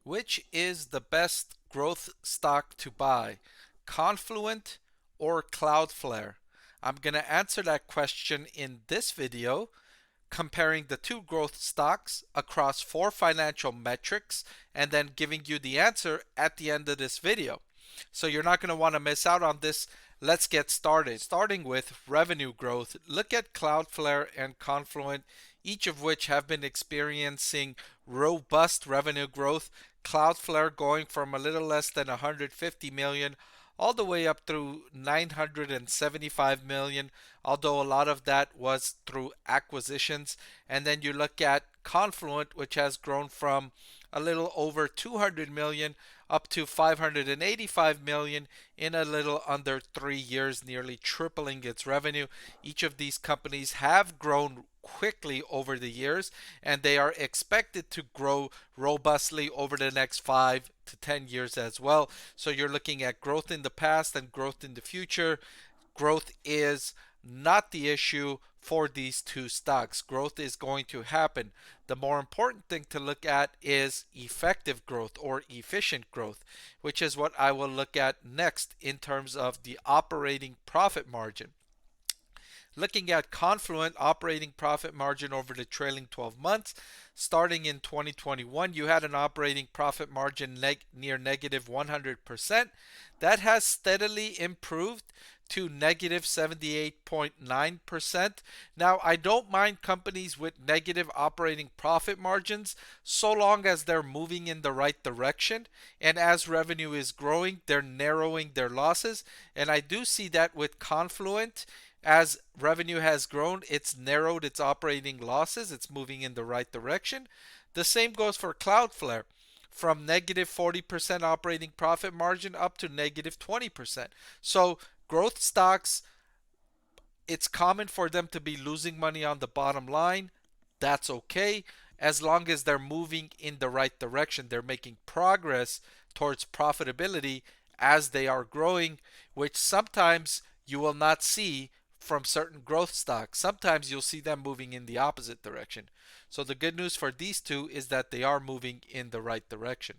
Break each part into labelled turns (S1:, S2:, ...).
S1: Which is the best growth stock to buy, Confluent or Cloudflare? I'm going to answer that question in this video, comparing the two growth stocks across 4 financial metrics and then giving you the answer at the end of this video. So you're not going to want to miss out on this. Let's get started. Starting with revenue growth, look at Cloudflare and Confluent, each of which have been experiencing robust revenue growth. Cloudflare going from a little less than 150 million all the way up through 975 million, although a lot of that was through acquisitions. And then you look at Confluent, which has grown from a little over 200 million up to 585 million in a little under 3 years, nearly tripling its revenue. Each of these companies have grown quickly over the years, and they are expected to grow robustly over the next 5 to 10 years as well. So you're looking at growth in the past and growth in the future. Growth is not the issue for these two stocks. Growth is going to happen. The more important thing to look at is effective growth or efficient growth, which is what I will look at next in terms of the operating profit margin. Looking at Confluent operating profit margin over the trailing 12 months, starting in 2021, you had an operating profit margin near negative 100%. That has steadily improved to negative 78.9%. Now, I don't mind companies with negative operating profit margins so long as they're moving in the right direction. And as revenue is growing, they're narrowing their losses. And I do see that with Confluent. As revenue has grown, it's narrowed its operating losses. It's moving in the right direction. The same goes for Cloudflare, from negative 40% operating profit margin up to negative 20%. So growth stocks, it's common for them to be losing money on the bottom line. That's okay, as long as they're moving in the right direction. They're making progress towards profitability as they are growing, which sometimes you will not see from certain growth stocks. Sometimes you'll see them moving in the opposite direction. So the good news for these two is that they are moving in the right direction.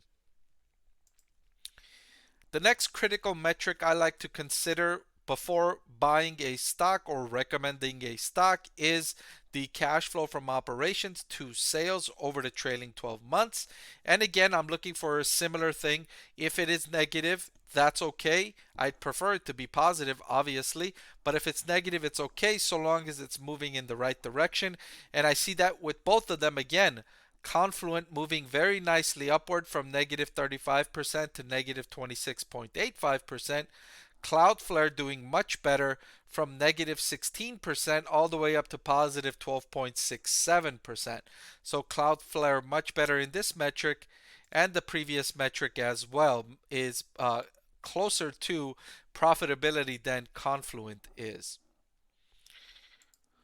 S1: The next critical metric I like to consider before buying a stock or recommending a stock is the cash flow from operations to sales over the trailing 12 months. And again, I'm looking for a similar thing. If it is negative, that's okay. I'd prefer it to be positive, obviously, but if it's negative, it's okay so long as it's moving in the right direction. And I see that with both of them again. Confluent moving very nicely upward from negative 35% to negative 26.85%. Cloudflare doing much better from negative 16% all the way up to positive 12.67%. So Cloudflare much better in this metric, and the previous metric as well is closer to profitability than Confluent is.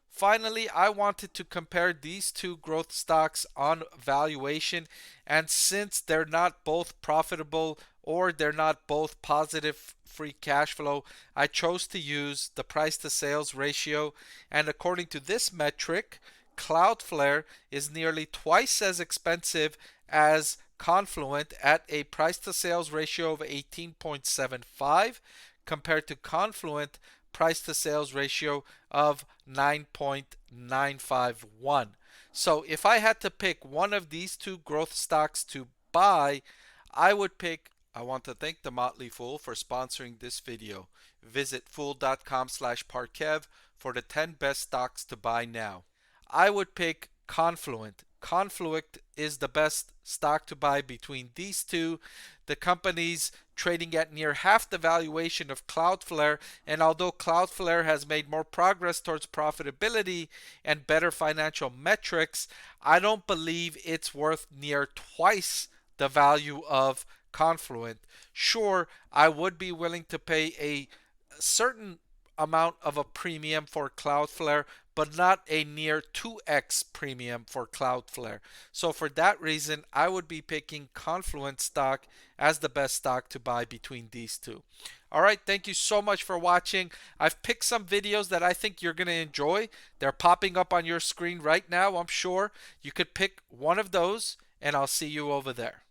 S1: Finally, I wanted to compare these two growth stocks on valuation, and since they're not both profitable or they're not both positive free cash flow, I chose to use the price to sales ratio. And according to this metric, Cloudflare is nearly twice as expensive as Confluent at a price to sales ratio of 18.75 compared to Confluent price to sales ratio of 9.951. So if I had to pick one of these two growth stocks to buy, I would pick. I want to thank the Motley Fool for sponsoring this video. Visit fool.com/parkev for the 10 best stocks to buy now. I would pick Confluent. Confluent is the best stock to buy between these two. The company's trading at near half the valuation of Cloudflare, and although Cloudflare has made more progress towards profitability and better financial metrics, I don't believe it's worth near twice the value of Confluent. Sure, I would be willing to pay a certain amount of a premium for Cloudflare, but not a near 2x premium for Cloudflare. So for that reason, I would be picking Confluent stock as the best stock to buy between these two. All right, thank you so much for watching. I've picked some videos that I think you're going to enjoy. They're popping up on your screen right now, I'm sure. You could pick one of those, and I'll see you over there.